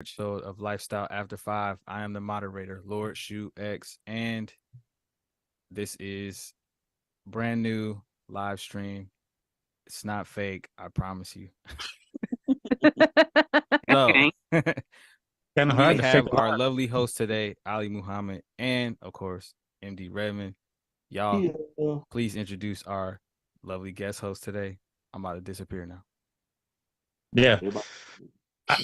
episode of Lifestyle After 5. I am the moderator, Lord Shoot X, and this is brand new live stream. It's not fake, I promise you. So Okay. Kind of we hard to have figure our out. lovely host today, Ali Muhammad, and of course, MD Redmond. Y'all, Yeah. please introduce our lovely guest host today. I'm about to disappear now. Yeah. Everybody-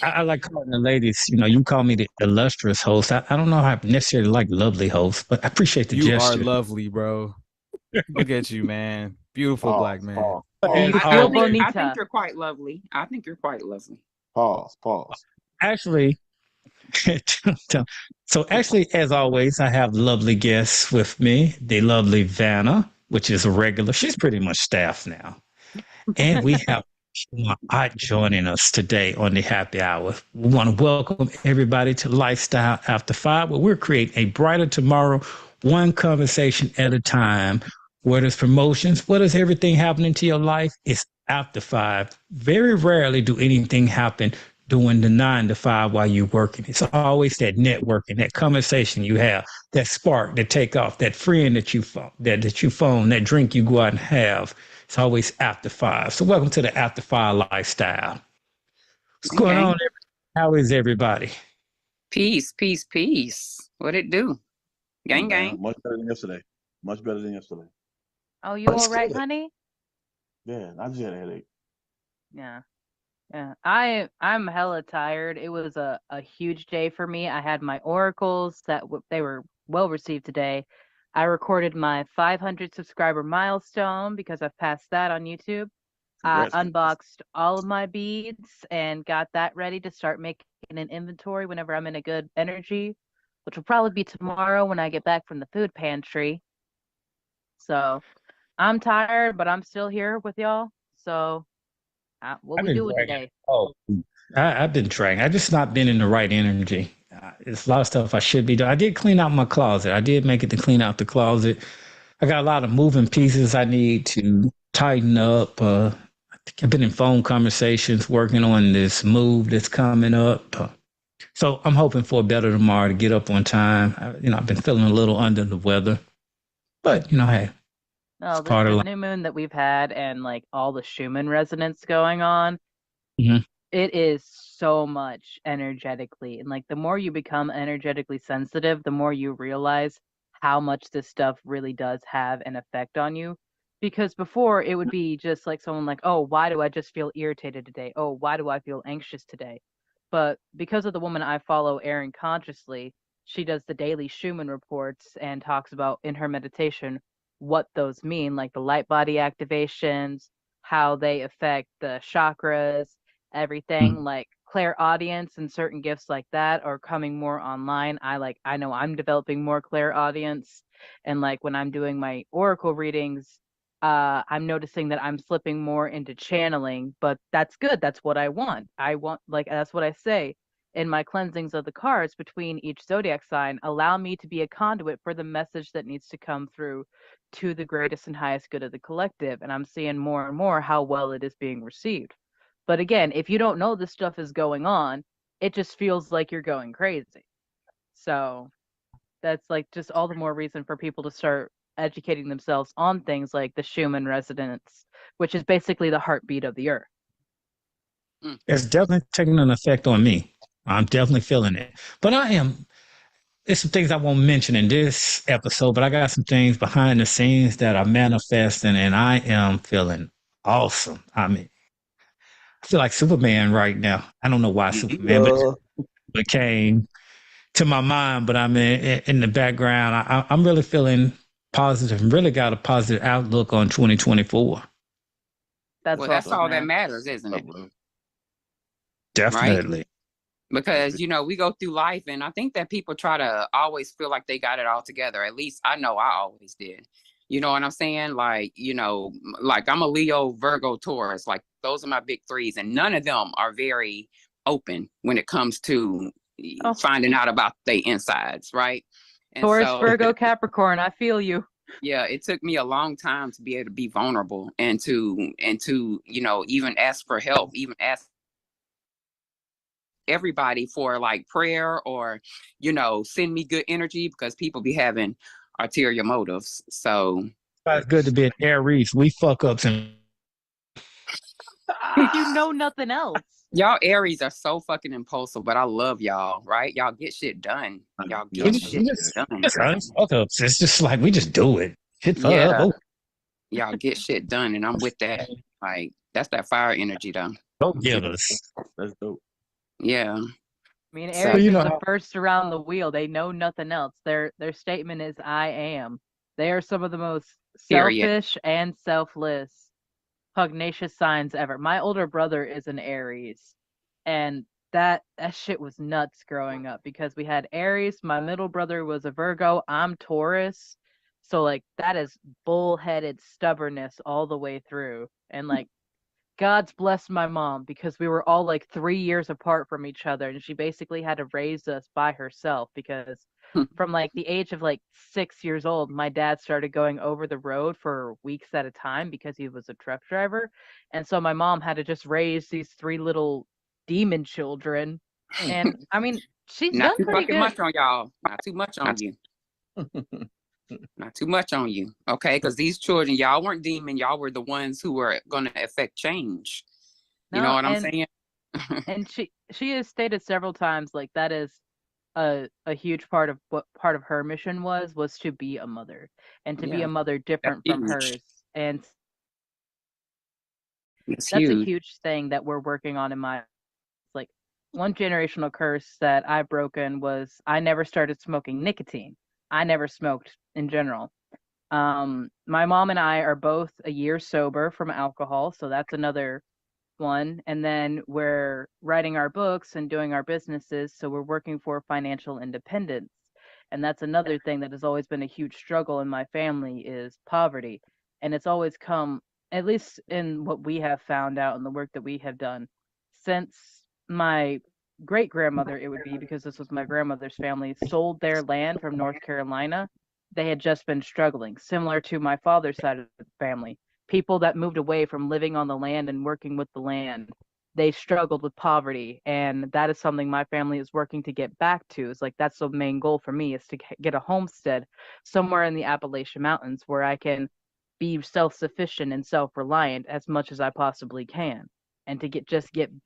I like calling the ladies, you call me the illustrious host. I don't know how I necessarily like lovely host, but I appreciate the You are gesture. lovely, bro. Look at you, man. Beautiful black Pause, man. pause, And pause, I uh, Still think pause, I think bonita. you're quite lovely. I think you're quite lovely. pause. actually, so actually, as always, I have lovely guests with me. The lovely Vanna, which is a regular. She's pretty much staff now. And we have Art joining us today on the happy hour. We want to welcome everybody to Lifestyle After 5, where we're creating a brighter tomorrow, one conversation at a time. Where there's promotions, what is everything happening to your life? It's after 5. Very rarely do anything happen doing the 9 to 5 while you're working. It's always that networking, that conversation you have, that spark, that take off, that friend that you phone, that you phone, that drink you go out and have. It's always after 5. So welcome to the after 5 lifestyle. What's going Okay. on? How is everybody? Peace, peace, peace. What it do? Gang, gang. Man, much better than yesterday. Much better than yesterday. Oh, you What's all right, good? honey? Yeah, I just had a headache. Yeah. Yeah. I'm hella tired. It was a huge day for me. I had my oracles they were well received today. I recorded my 500 subscriber milestone because I've passed that on YouTube. I Congrats, congrats. unboxed all of my beads and got that ready to start making an inventory whenever I'm in a good energy, which will probably be tomorrow when I get back from the food pantry. So I'm tired, but I'm still here with y'all. So, what I've we been doing dragging. today? Oh, I've been dragging. I just not been in the right energy. It's a lot of stuff I should be doing. I did clean out my closet. I did make it to clean out the closet. I got a lot of moving pieces I need to tighten up. I've been in phone conversations working on this move that's coming up. So I'm hoping for a better tomorrow to get up on time. I've been feeling a little under the weather, but hey, it's Oh, part of the life. new moon that we've had and like all the Schumann resonance going on, Mhm. it is so much energetically. And like the more you become energetically sensitive, the more you realize how much this stuff really does have an effect on you. Because before it would be just like someone like, oh, why do I just feel irritated today? Oh, why do I feel anxious today? But because of the woman I follow, Erin Consciously, she does the daily Schumann reports and talks about in her meditation what those mean, like the light body activations, how they affect the chakras, everything Mhm. like clairaudience and certain gifts like that are coming more online. I know I'm developing more clairaudience, and like when I'm doing my oracle readings, I'm noticing that I'm slipping more into channeling, but that's good. That's what I want. I want, like, that's what I say in my cleansings of the cards between each zodiac sign. Allow me to be a conduit for the message that needs to come through to the greatest and highest good of the collective. And I'm seeing more and more how well it is being received. But again, if you don't know this stuff is going on, it just feels like you're going crazy. So that's like just all the more reason for people to start educating themselves on things like the Schumann resonance, which is basically the heartbeat of the earth. Mm. It's definitely taking an effect on me. I'm definitely feeling it. But there's some things I won't mention in this episode, but I got some things behind the scenes that are manifesting, and I am feeling awesome. I mean, I feel like Superman right now. I don't know why Superman, but Yeah. it came to my mind. But I'm in the background. I'm really feeling positive and really got a positive outlook on 2024. That's Well, that's awesome, That's all that man. matters, isn't up, it? bro. Right? Definitely. That's Because, big. we go through life and I think that people try to always feel like they got it all together. At least I know I always did. You know what I'm saying? Like, like I'm a Leo, Virgo, Taurus. Like those are my big threes. And none of them are very open when it comes to Oh, finding out about their insides, right? And Taurus, so Virgo, Capricorn, I feel you. yeah, it took me a long time to be able to be vulnerable and to even ask for help, even ask everybody for like prayer or, send me good energy, because people be having ulterior motives. So It's good to be an Aries. We fuck ups and You know nothing else. y'all Aries are so fucking impulsive, but I love y'all, right? Y'all get shit done. Y'all Yeah, get shit done. fuck ups. It's just like we just do it. Shit fuck Yeah, up. y'all get shit done, and I'm with that. Like, that's that fire energy, though. Go get us. that's dope. Yeah. I mean, So, Aries you is know the how- first around the wheel. They know nothing else. Their statement is "I am." They are some of the most period. selfish and selfless, pugnacious signs ever. My older brother is an Aries, and that shit was nuts growing up because we had Aries. My middle brother was a Virgo. I'm Taurus, so like that is bullheaded stubbornness all the way through, and like God's blessed my mom because we were all like 3 years apart from each other, and she basically had to raise us by herself because from like the age of like 6 years old, my dad started going over the road for weeks at a time because he was a truck driver. And so my mom had to just raise these three little demon children. And I mean, she's Not done too pretty fucking good. much on y'all. Not too much on you. Not too much on you. Okay. Because these children, y'all weren't demon. Y'all were the ones who were going to affect change. You know No, what I'm saying? and she has stated several times like that is a huge part of what part of her mission was to be a mother and to be Yeah. a mother That's different from huge. hers. And It's that's a huge. huge thing that we're working on in my like one generational curse that I've broken was I never started smoking nicotine. I never smoked in general. My mom and I are both a year sober from alcohol, so that's another one. And then we're writing our books and doing our businesses, so we're working for financial independence. And that's another thing that has always been a huge struggle in my family is poverty. And it's always come, at least in what we have found out in the work that we have done, since my great grandmother, it would be because this was my grandmother's family, sold their land from North Carolina. They had just been struggling, similar to my father's side of the family. People that moved away from living on the land and working with the land, they struggled with poverty, and that is something my family is working to get back to. It's like that's the main goal for me is to get a homestead somewhere in the Appalachian Mountains where I can be self-sufficient and self-reliant as much as I possibly can, and to get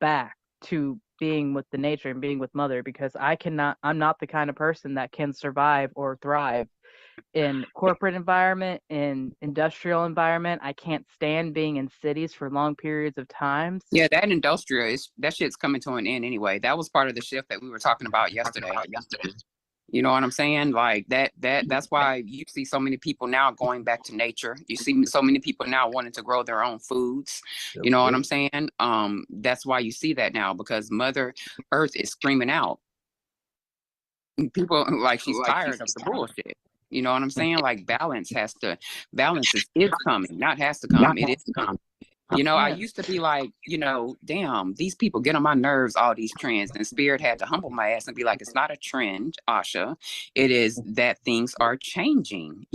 back to being with the nature and being with mother, because I'm not the kind of person that can survive or thrive in corporate environment, in industrial environment. I can't stand being in cities for long periods of times. Yeah, that industrial that shit's coming to an end anyway. That was part of the shift that we were talking about yesterday. You know what I'm saying? Like that's why you see so many people now going back to nature. You see so many people now wanting to grow their own foods. You know what I'm saying? That's why you see that now, because Mother Earth is screaming out. People like she's tired of the bullshit. You know what I'm saying? Like balance is coming, not has to come. It is coming. I used to be like, damn, these people get on my nerves, all these trends. And Spirit had to humble my ass and be like, it's not a trend, Asha. It is that things are changing.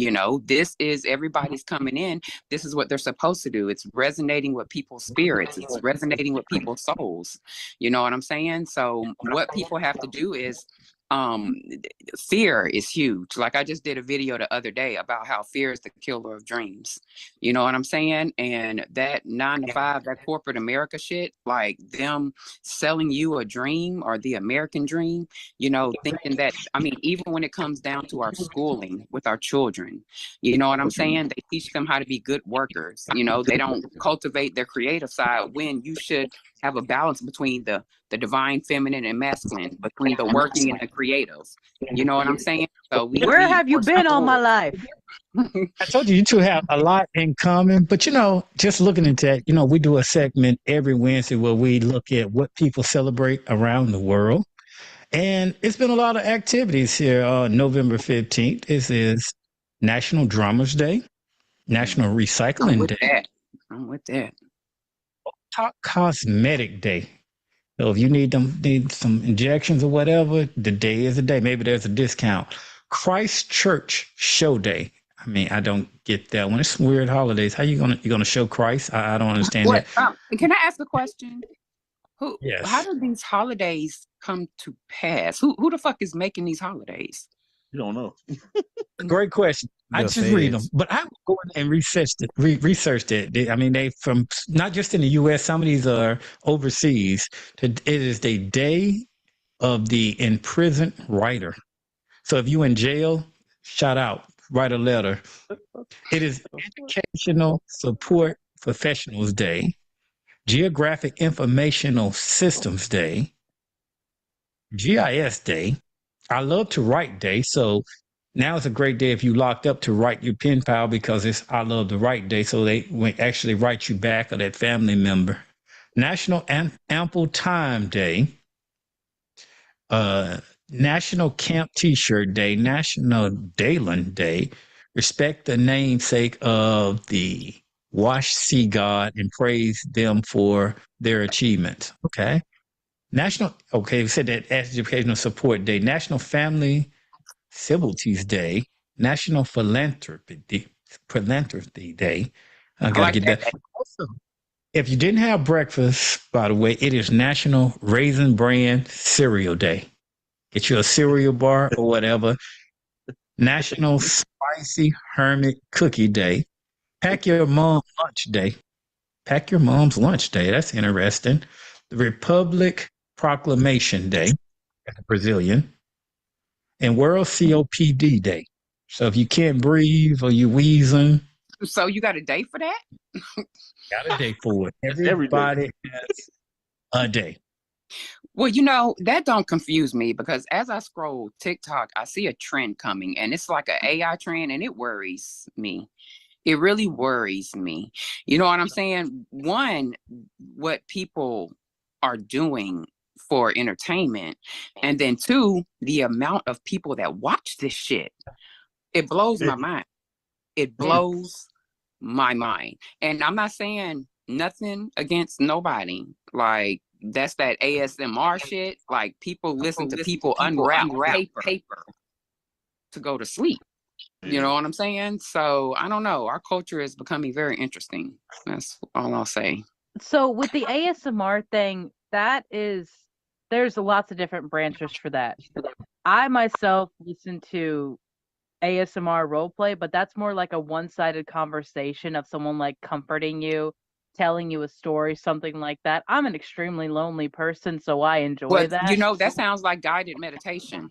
This is everybody's coming in. This is what they're supposed to do. It's resonating with people's spirits. It's resonating with people's souls. You know what I'm saying? So what people have to do is fear is huge. Like I just did a video the other day about how fear is the killer of dreams. You know what I'm saying? And that 9 to 5, that corporate America shit, like them selling you a dream or the American dream, thinking that, I mean, even when it comes down to our schooling with our children, you know what I'm saying? They teach them how to be good workers. They don't cultivate their creative side, when you should have a balance between the divine feminine and masculine, between the working and the creative. You know what I'm saying? So where have you been all my life? I told you two have a lot in common, but just looking into that, we do a segment every Wednesday where we look at what people celebrate around the world. And it's been a lot of activities here. November 15th is National Drummers Day, National Recycling Day. I'm with that. Top Cosmetic Day. So if you need some injections or whatever, the day is the day. Maybe there's a discount. Christ Church Show Day. I mean, I don't get that one. It's some weird holidays. How you gonna show Christ? I don't understand that. Can I ask a question? Yes. How do these holidays come to pass? Who the fuck is making these holidays? You don't know. Great question. I The just read them, feds. but I go in and researched it. I mean, they from not just in the U.S. Some of these are overseas. It is the day of the imprisoned writer. So if you in jail, shout out, write a letter. It is Educational Support Professionals Day, Geographic Informational Systems Day, GIS Day. I love to write day. So now it's a great day if you locked up to write your pen pal because it's I love to write day. So they will actually write you back or that family member. National Ample Time Day, National Camp T-Shirt Day, National Dayland Day. Respect the namesake of the Wash Sea God and praise them for their achievements. Okay. We said that Educational Support Day, National Family Civilities Day, National Philanthropy Day. I got to like get that. that. Also, if you didn't have breakfast, by the way, it is National Raisin Bran Cereal Day. Get you a cereal bar or whatever. National Spicy Hermit Cookie Day. Pack your mom lunch day. Pack your mom's lunch day. That's interesting. The Republic Proclamation Day, Brazilian, and World COPD Day. So if you can't breathe or you wheezing, So you got a day for that? got a day for it. Every day. Everybody has a day. Well, that don't confuse me because as I scroll TikTok, I see a trend coming and it's like an AI trend and it worries me. It really worries me. You know what I'm saying? One, what people are doing for entertainment. And then two, the amount of people that watch this shit. It blows my mind. It blows my mind. And I'm not saying nothing against nobody. Like, that's that ASMR shit. Like, people listen to people unwrap paper to go to sleep. You know what I'm saying? So I don't know. Our culture is becoming very interesting. That's all I'll say. So with the ASMR thing, there's lots of different branches for that. I myself listen to ASMR roleplay, but that's more like a one-sided conversation of someone like comforting you, telling you a story, something like that. I'm an extremely lonely person, so I enjoy that. That sounds like guided meditation.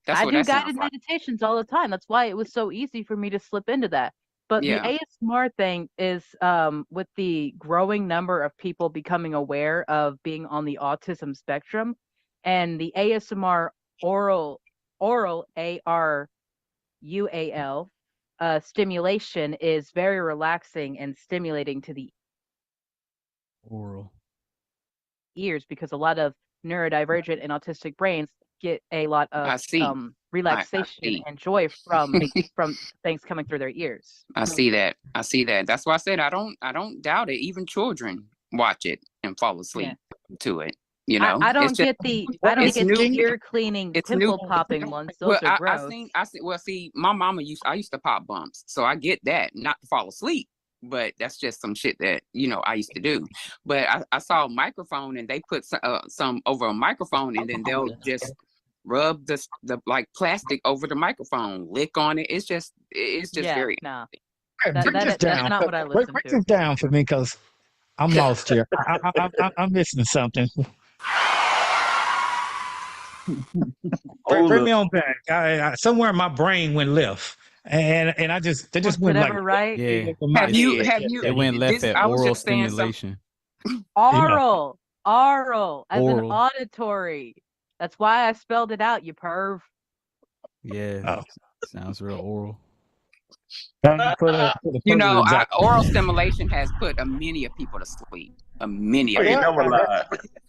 I do guided meditations all the time. That's why it was so easy for me to slip into that. But the ASMR thing is with the growing number of people becoming aware of being on the autism spectrum, and the ASMR oral ARUAL stimulation is very relaxing and stimulating to the Oral. ears because a lot of neurodivergent and autistic brains get a lot of relaxation and joy from things coming through their ears. I see that. That's why I said I don't doubt it. Even children watch it and fall asleep to it. You know, I don't get the ear cleaning pimple popping ones. Those are gross. Well, see, my mama I used to pop bumps, so I get that. Not to fall asleep, but that's just some shit that I used to do. But I saw a microphone and they put some over a microphone and then they'll just rub the like plastic over the microphone, lick on it. It's just very. No, that's not what I listen to. Break this down for me because I'm lost here. I'm missing something. Bring me on back. Somewhere my brain went left, and I just went like right. Yeah. Have you? It went left at oral stimulation. Oral as an auditory. That's why I spelled it out. You perv. Yeah. Sounds real oral. Oral stimulation has put many of people to sleep. Many of people.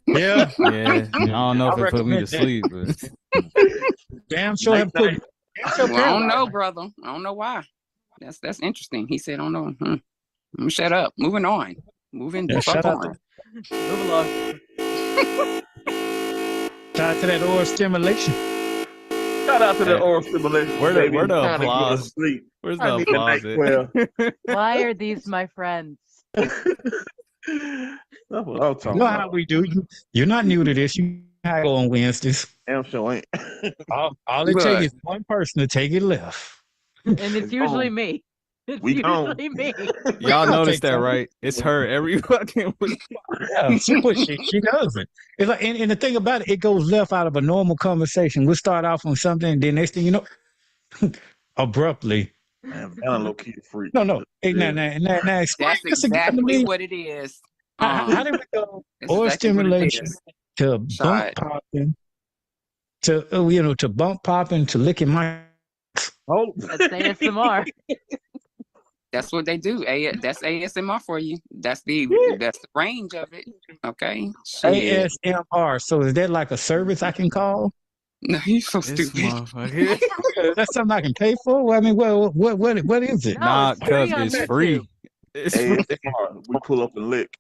Yeah. I don't know if it put me to sleep, but damn sure it put. I don't know, brother. I don't know why. That's interesting. He said, "I don't know." I'm gonna shut up. Moving on. Moving the fuck on. Move along. Shout out to that oral stimulation. Shout out to the oral stimulation. Where the applause? Where's the applause? Why are these my friends? That's what I'm talking about. How we do. You're not new to this. You how I go on Wednesdays. Damn sure ain't. All it takes Look, is one person to take it left. And it's usually gone. me. It's We gone. usually me. Y'all I'll noticed take that, that. right? It's her every fucking week. Yeah, she does it. It's like, and the thing about it, it goes left out of a normal conversation. We'll start off on something, and then next thing you know, abruptly. Man, Vanna low key a freak. No. Hey, Yeah. now explain that's this again to exactly me. what it is. How did we go? That's Or exactly what it stimulation is. to bump Shot. popping to to bump popping to licking my. Oh, That's ASMR. That's what they do. That's ASMR for you. That's the range of it. Okay. Shit. ASMR. So is that like a service I can call? No, you so This stupid. motherfucker. Is that something I can pay for? Well, I mean, what is it? No, Nah, it's free cuz on it's YouTube. free. It's free. ASMR. We pull up and lick.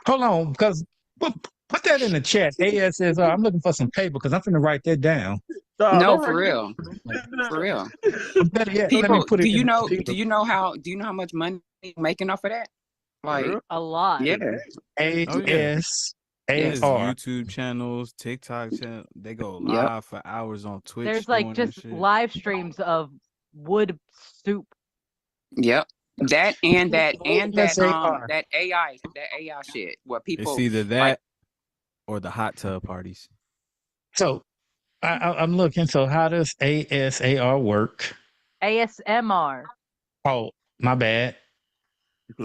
Hold on, because put that in the chat. ASMR. I'm looking for some paper because I'm going to write that down. Nah, No, don't for forget- real. For real. Better yet, let me People, put it do you in know the how much money you're making off of that? Like, real? A lot. yeah. Oh, yeah. There's ASAR. YouTube channels, TikTok channel. They go Yep. live for hours on Twitch. There's like doing that just shit. live streams of wood soup. Yep. That ASAR. that AI shit where It's people either like, that or the hot tub parties. So I'm looking. So how does ASAR work? ASMR. Oh, my bad.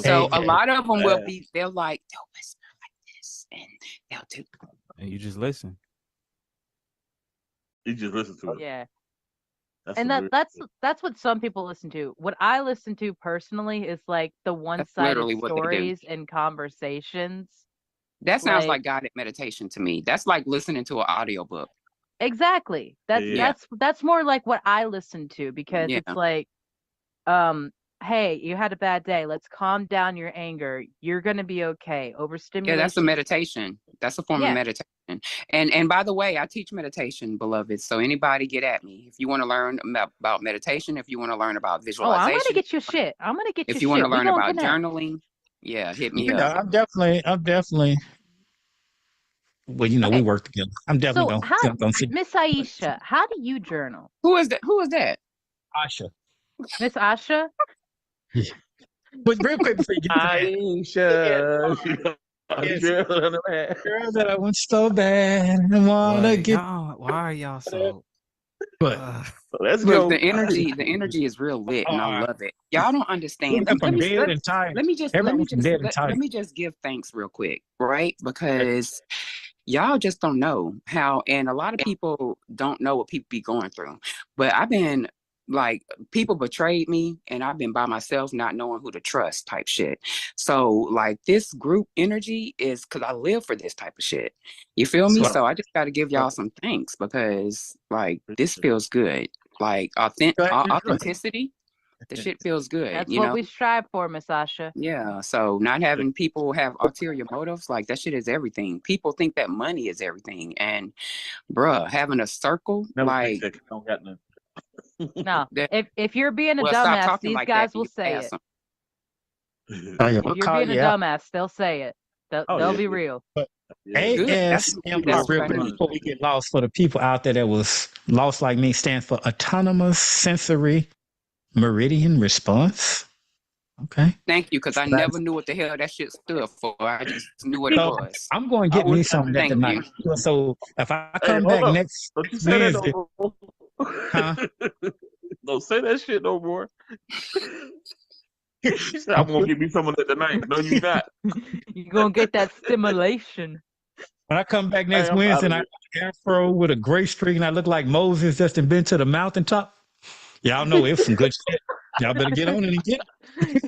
so Hey, a lot of them will be, they'll whisper like this and they'll do. And you just listen. You just listen to it. Yeah. That's And some weird that's what some people listen to. What I listen to personally is like the one-sided literally what they do. stories and conversations. That sounds Like- like guided meditation to me. That's like listening to an audiobook. Exactly. Yeah. That's more like what I listen to because Yeah. it's like, hey, you had a bad day. Let's calm down your anger. You're gonna be okay. Yeah, Overstimulation. that's a meditation. That's a form Yeah. of meditation. And by the way, I teach meditation, beloved. So anybody get at me. If you want to learn about meditation, if you want to learn about Oh, visualization, I'm gonna get your shit. I'm gonna get if your you want shit. to We learn gonna about connect. journaling, yeah, hit me yeah, up. I'm definitely. Well, we Okay. work together. I'm definitely So gonna see Miss Aisha, how do you journal? Who is that? Who is that? Asha. Miss Asha? But real quick before you get to that, Aisha. Yes. Yes. girl that I want so bad and wanna What? get. Why are y'all so? But Let's Look, go. the energy is real lit, and I love it. Y'all don't understand. I'm from dead and tired. Let me just give thanks real quick, right? Because y'all just don't know how, and a lot of people don't know what people be going through. But I've been like, people betrayed me, and I've been by myself, not knowing who to trust, type shit. So like, this group energy is because I live for this type of shit. You feel me? So I just got to give y'all some thanks because like, this feels good. Like authenticity. The shit feels good. That's you what know? we strive for, Miss Asha. Yeah, so not having people have ulterior motives, like that shit is everything. People think that money is everything, and bruh, having a circle, Never like think that don't got nothing. No, That- if you're being a well, stop dumbass, talking these like guys that. will You say ask it. them. If you're being a dumbass, they'll say it. They'll be real. Yeah. Good. That's ASMR, what real I quick need. before we get lost, for the people out there that was lost like me, stands for Autonomous Sensory Meridian Response. Okay. Thank you, because I never knew what the hell that shit stood for. I just knew what it So was. I'm going to get me some of that Thank tonight. So if I come back hold up. next Don't you say that Wednesday, no more. Huh? Don't say that shit no more. She said, I'm gonna get me some of that tonight. No, you not. You're gonna get that stimulation. when I come back next I'm Wednesday and outta I got an afro with a gray streak and I look like Moses just been to the mountaintop, y'all know it was some good shit. Y'all better get on it and get it.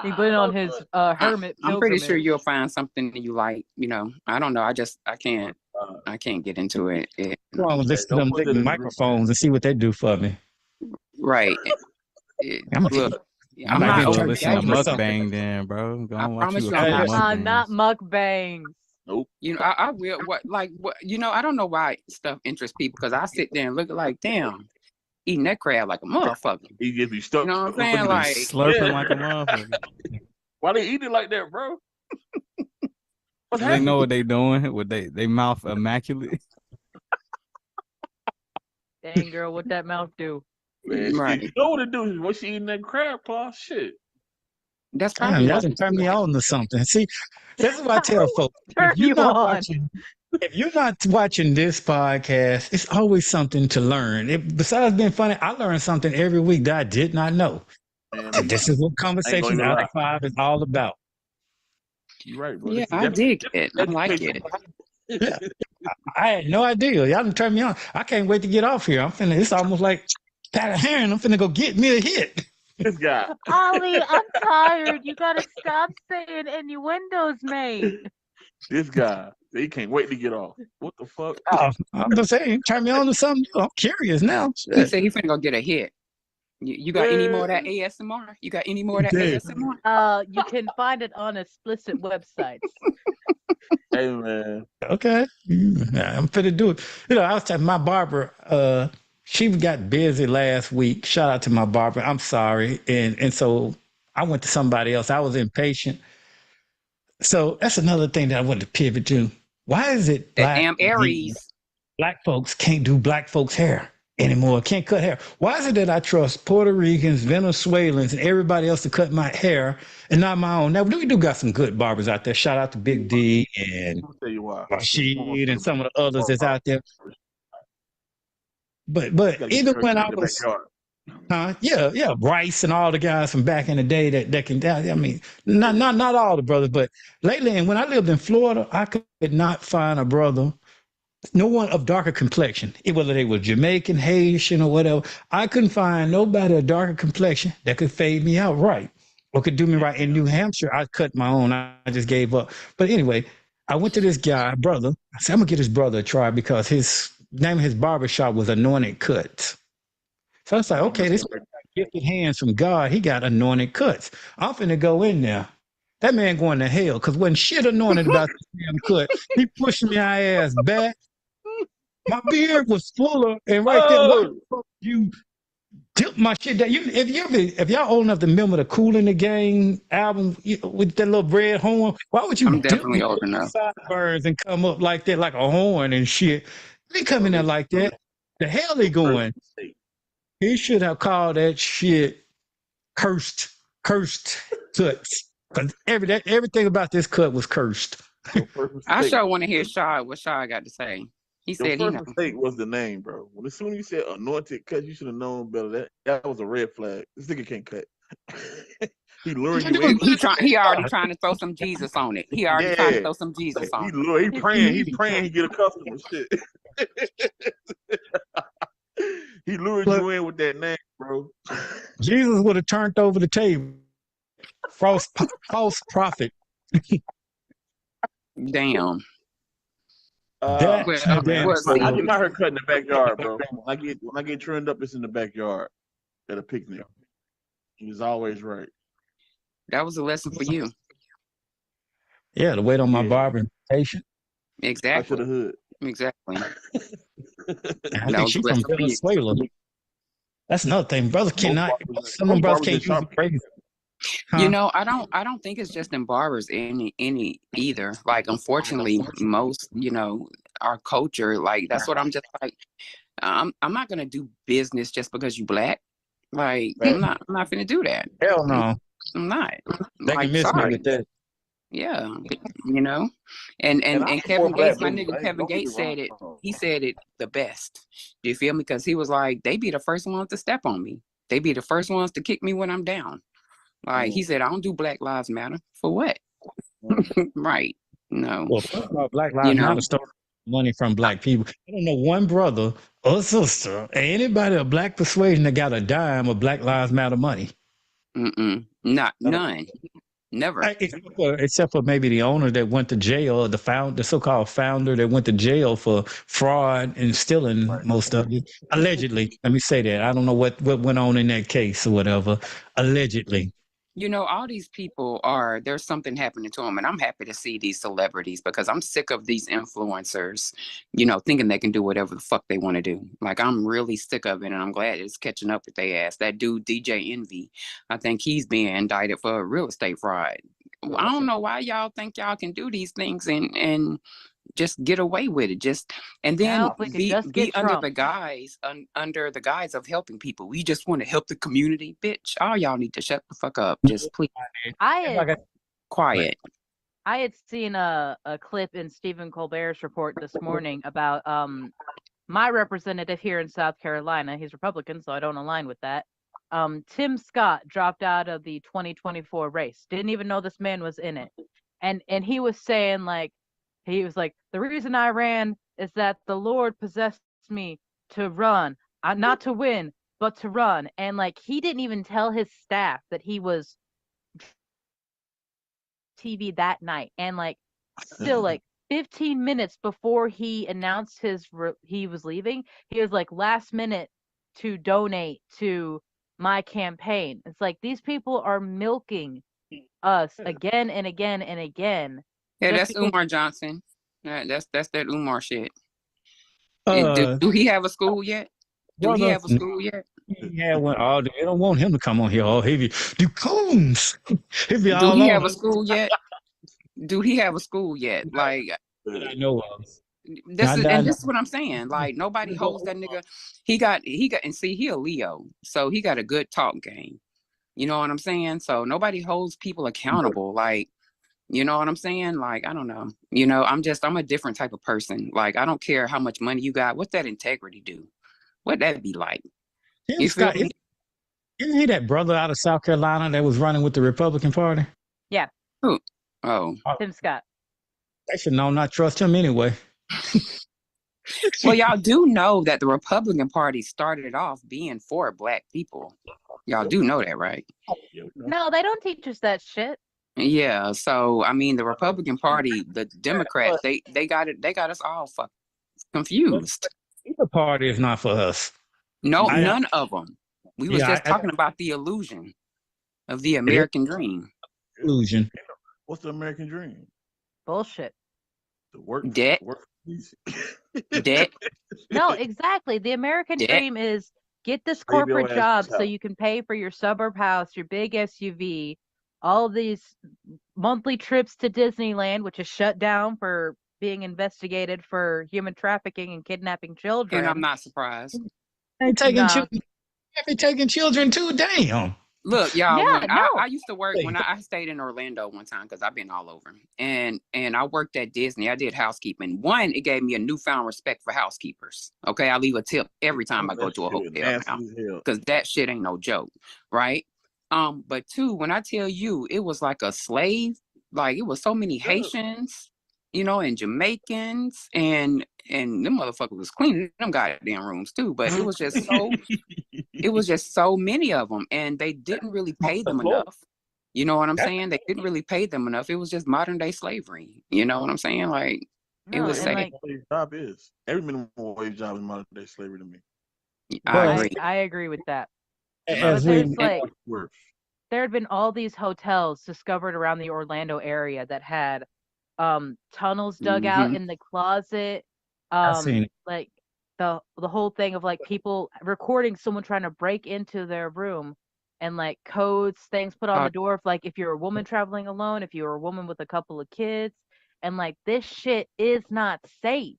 He went on his hermit I'm pretty sure pilgrimage. you'll find something that you like. You know, I don't know. I can't get into it. Go on, listen to them licking microphones and see what they do for me. Right. I'm Look, You I'm might not get go turned listen to on or something. mukbang then, bro. Go I and watch promise you you a I'm couple not- mukbangs. Not mukbangs. Nope. You know, I will. What? You know, I don't know why stuff interests people, because I sit there and look like, damn, eating that crab like a motherfucker. He get me stuck. You know what I'm saying? Look at Like, this. Slurping Yeah. like a motherfucker. Why they eat it like that, bro? What's Do they know happening? what they doing? Would they mouth immaculate? Dang, girl, what that mouth do? Man, Right. you know what to do? What she eating that crab claw? Shit. That's Damn, probably y'all why. done turn me on to something. See, this is what I tell folks. Turn you on. If you're not watching this podcast, it's always something to learn. Besides being funny, I learn something every week that I did not know. Man, And this is what I ain't gonna Conversations even After lie. Five is all about. You're right, bro. Yeah, This is I dig it. I like education. it. Yeah. I had no idea. Y'all done turned me on. I can't wait to get off here. It's almost like Pat a hand. I'm finna go get me a hit. This guy. Ollie, I'm tired. You gotta stop saying innuendos, mate. This guy. He can't wait to get off. What the fuck? Oh, I'm just saying, turn me on to something. I'm curious now. He Shit. said he finna go get a hit. You got any more of that ASMR? You got any more of that Okay. ASMR? You can find it on explicit websites. Hey, man. Okay. Yeah, I'm finna do it. I was telling my barber, she got busy last week. Shout out to my barber. I'm sorry. And so I went to somebody else. I was impatient. So that's another thing that I wanted to pivot to. Why is it That damn Aries. black folks can't do black folks' hair anymore? Can't cut hair. Why is it that I trust Puerto Ricans, Venezuelans, and everybody else to cut my hair and not my own? Now, we do got some good barbers out there. Shout out to Big D and I'll tell you why. Rashid and some of the others that's out there. But Gotta get even the when in I the was, backyard. yeah, Bryce and all the guys from back in the day that can. I mean, not all the brothers, but lately, and when I lived in Florida, I could not find a brother, no one of darker complexion, whether they were Jamaican, Haitian, or whatever. I couldn't find nobody of darker complexion that could fade me out right or could do me right. In New Hampshire, I cut my own. I just gave up. But anyway, I went to this guy, brother. I said, I'm gonna give this brother a try because his name of his barber shop was Anointed Cuts. So I was like, okay, this got gifted hands from God. He got anointed cuts. I'm finna go in there. That man going to hell because wasn't shit anointed about this damn cut. He pushed my ass back. My beard was fuller, and right there, why the fuck you tilt my shit down? If y'all old enough to remember the Cool in the Game album with that little red horn, why would you I'm dip definitely old enough. sideburns and come up like that, like a horn and shit? They come in there like that. The hell they going? He should have called that shit cursed cuts. Because everything about this cut was cursed. I sure want to hear what Shaw got to say. He said Your he first know. mistake was the name, bro. As soon as you said anointed cut, you should have known better. That was a red flag. This nigga can't cut. He luring you in. He already trying to throw some Jesus on it. He already trying to throw some Jesus on it. He praying. He praying. He get a customer. Shit. He lured you in with that name, bro. Jesus would have turned over the table. False prophet. Damn. I get my hair cut in the backyard, bro. When I get trimmed up, it's in the backyard at a picnic. He was always right. That was a lesson for you. Yeah, to wait on my barber and patient. Exactly. To the hood. Exactly. I think she's from Venezuela. That's another thing. Brothers cannot. Some of them brothers can't use the phrase. Huh? I don't think it's just in barbers any either. Like, unfortunately, most, our culture, like, that's what I'm just like, I'm not gonna do business just because you black. Like, I'm not gonna do that. Hell no. I'm not. They can miss me with that. Yeah, and Kevin Gates, my nigga Kevin Gates said it. He said it the best. Do you feel me? Because he was like, they be the first ones to step on me. They be the first ones to kick me when I'm down. Like, he said, I don't do Black Lives Matter. For what? Right. No. Well, first of all, Black Lives Matter stole money from black people. I don't know one brother or sister, anybody of black persuasion that got a dime of Black Lives Matter money. None. Never. Except for maybe the owner that went to jail, the so-called founder that went to jail for fraud and stealing most of it. Allegedly. Let me say that. I don't know what went on in that case or whatever. Allegedly. All these people there's something happening to them, and I'm happy to see these celebrities because I'm sick of these influencers, thinking they can do whatever the fuck they want to do. Like, I'm really sick of it, and I'm glad it's catching up with their ass. That dude, DJ Envy, I think he's being indicted for real estate fraud. I don't know why y'all think y'all can do these things and just get away with it. And then Now, if we could just be get under Trump. the guise of helping people. We just want to help the community, bitch. All y'all need to shut the fuck up. Just please, quiet. I had seen a clip in Stephen Colbert's report this morning about my representative here in South Carolina. He's Republican, so I don't align with that. Tim Scott dropped out of the 2024 race. Didn't even know this man was in it. And he was saying he was like, the reason I ran is that the Lord possessed me to run, not to win, but to run. And like, he didn't even tell his staff that he was TV that night. And like, still like 15 minutes before he announced he was leaving, he was like, last minute to donate to my campaign. It's like, these people are milking us again and again and again. Yeah, that's Umar Johnson. That's that Umar shit. Uh, do he have a school yet? Do he have a school yet? Yeah, they don't want him to come on here all heavy. Do coons? He'd be Do all he on have a us. school yet? Do he have a school yet? Like, That I know of. this is what I'm saying. Like, nobody holds that nigga. He got, and see, he a Leo, so he got a good talk game. You know what I'm saying? So nobody holds people accountable. Like, you know what I'm saying? Like, I don't know. You know, I'm a different type of person. Like, I don't care how much money you got. What's that integrity do? What that be like? Tim Scott, isn't he that brother out of South Carolina that was running with the Republican Party? Yeah. Who? Oh. Tim Scott. They should not trust him anyway. Well, y'all do know that the Republican Party started off being for Black people. Y'all do know that, right? No, they don't teach us that shit. Yeah. So, I mean, the Republican Party, the Democrats, they got us all confused. The party is not for us. No, none of them. We was just talking about the illusion of the American dream. Illusion. What's the American dream? Bullshit. Debt. Debt. No, exactly. The American dream is get this corporate job so you can pay for your suburb house, your big SUV, all these monthly trips to Disneyland, which is shut down for being investigated for human trafficking and kidnapping children. And I'm not surprised. They taking children too. Damn. Look, y'all. I used to work when I stayed in Orlando one time because I've been all over, and I worked at Disney. I did housekeeping. One, it gave me a newfound respect for housekeepers. Okay, I leave a tip every time I go to a hotel now because that shit ain't no joke, right? But two, when I tell you, it was like a slave. Like, it was so many Haitians, you know, and Jamaicans, and them motherfuckers was cleaning them goddamn rooms too. But it was just so many of them, and they didn't really pay them enough. You know what I'm saying? They didn't really pay them enough. It was just modern day slavery. You know what I'm saying? Like, it was sad. Job is every minimum wage job is modern day slavery to me. I agree with that. There had been all these hotels discovered around the Orlando area that had tunnels dug out in the closet, like the whole thing of like people recording someone trying to break into their room, and like codes, things put on the door, like if you're a woman traveling alone, if you're a woman with a couple of kids, and like this shit is not safe.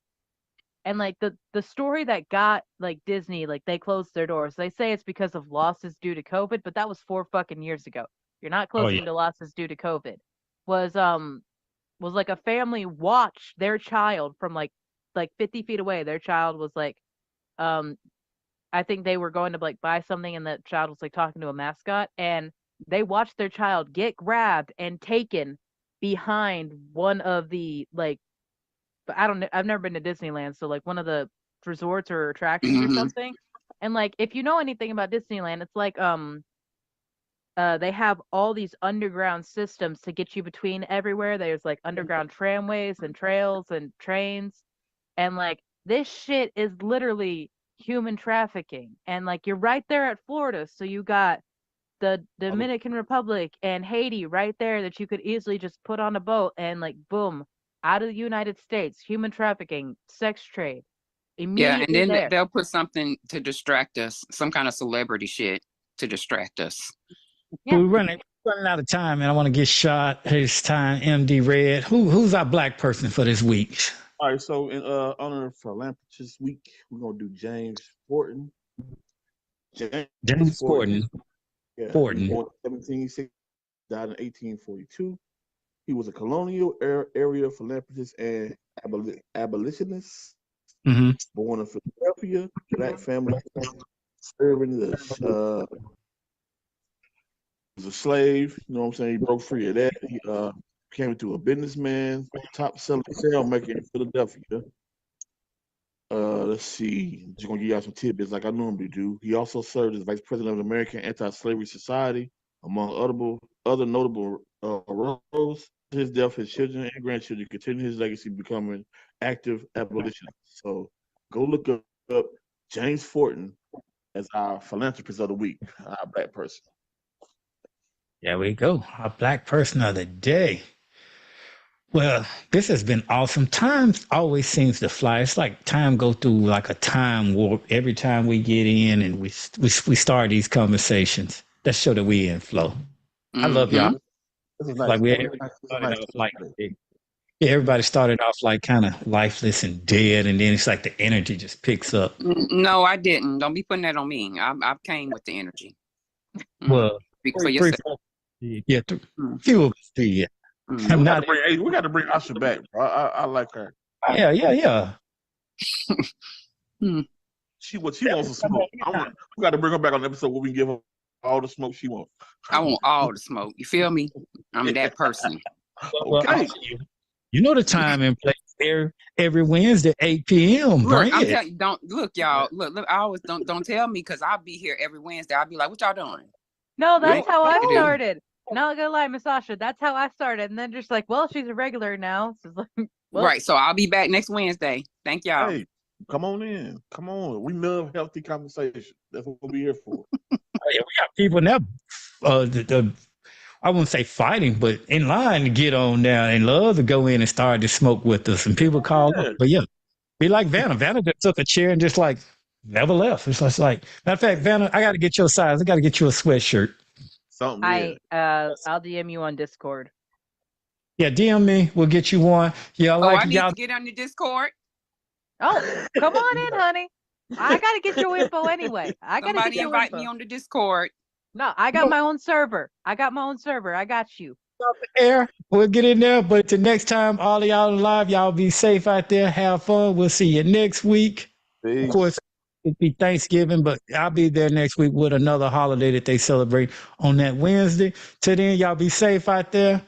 And like the story that got like Disney, like they closed their doors. They say it's because of losses due to COVID, but that was 4 fucking years ago. You're not closing to losses due to COVID. Was like a family watched their child from like 50 feet away. Their child was like, I think they were going to like buy something, and the child was like talking to a mascot, and they watched their child get grabbed and taken behind one of the like, but I've never been to Disneyland, so like one of the resorts or attractions or something. And like, if you know anything about Disneyland, it's like they have all these underground systems to get you between everywhere. There's like underground tramways and trails and trains, and like this shit is literally human trafficking. And like, you're right there at Florida, so you got the Dominican Republic and Haiti right there that you could easily just put on a boat and like boom, out of the United States, human trafficking, sex trade. Immediately and then they'll put something to distract us, some kind of celebrity shit to distract us. Yeah. We're running out of time, and I want to get shot. It's time, MD Red. Who's our black person for this week? All right, so in honor of Philanthropist Week, we're gonna do James Fortin. James Fortin. Yeah, Fortin. he was born in 1760, died in 1842. He was a colonial area philanthropist and abolitionist. Mm-hmm. Born in Philadelphia, black family, serving the was a slave. You know what I'm saying? He broke free of that. He came into a businessman, top selling sailmaker in Philadelphia. Let's see. I'm just gonna give y'all some tidbits like I normally do. He also served as vice president of the American Anti-Slavery Society, among other notable roles. His death, his children and grandchildren continue his legacy, becoming active abolitionists. So go look up James Fortin as our philanthropist of the week, our black person. There we go. Our black person of the day. Well, this has been awesome. Time always seems to fly. It's like time go through like a time warp every time we get in and we start these conversations. That show that we in flow. I love y'all. This is nice. Like everybody started off like kind of lifeless and dead, and then it's like the energy just picks up. No, I didn't. Don't be putting that on me. I came with the energy. Well, speak for yourself. Yeah, few of us did. Yeah. We got to bring Asha back, bro. I like her. Yeah. She wants some smoke. We got to bring her back on the episode where we can give her all the smoke she wants. I want all the smoke. You feel me? I'm that person. Okay. You know the time and place every Wednesday, 8 p.m. Look, I'm telling you, don't look, y'all. Look. I always don't tell me because I'll be here every Wednesday. I'll be like, "What y'all doing?" No, that's how I started. Not gonna lie, Miss Asha, that's how I started. And then just like, well, she's a regular now. So like, well. Right. So I'll be back next Wednesday. Thank y'all. Hey, come on in. Come on. We love healthy conversation. That's what we're here for. We got people now. I wouldn't say fighting, but in line to get on down and love to go in and start to smoke with us. And people call up. But yeah, be like Vanna. Vanna just took a chair and just like never left. It's just like, matter of fact, Vanna, I got to get your size. I got to get you a sweatshirt. I'll DM you on Discord. Yeah, DM me. We'll get you one. Yeah, I need to get on the Discord. Oh, come on in, honey. I gotta get your info anyway. Somebody invite me on the Discord. No, I got my own server. I got you. Air. We'll get in there. But till next time, all of y'all alive, y'all be safe out there. Have fun. We'll see you next week. Peace. Of course, it'll be Thanksgiving, but I'll be there next week with another holiday that they celebrate on that Wednesday. Till then, y'all be safe out there.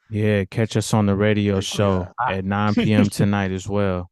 Yeah, catch us on the radio show at 9 p.m. tonight as well.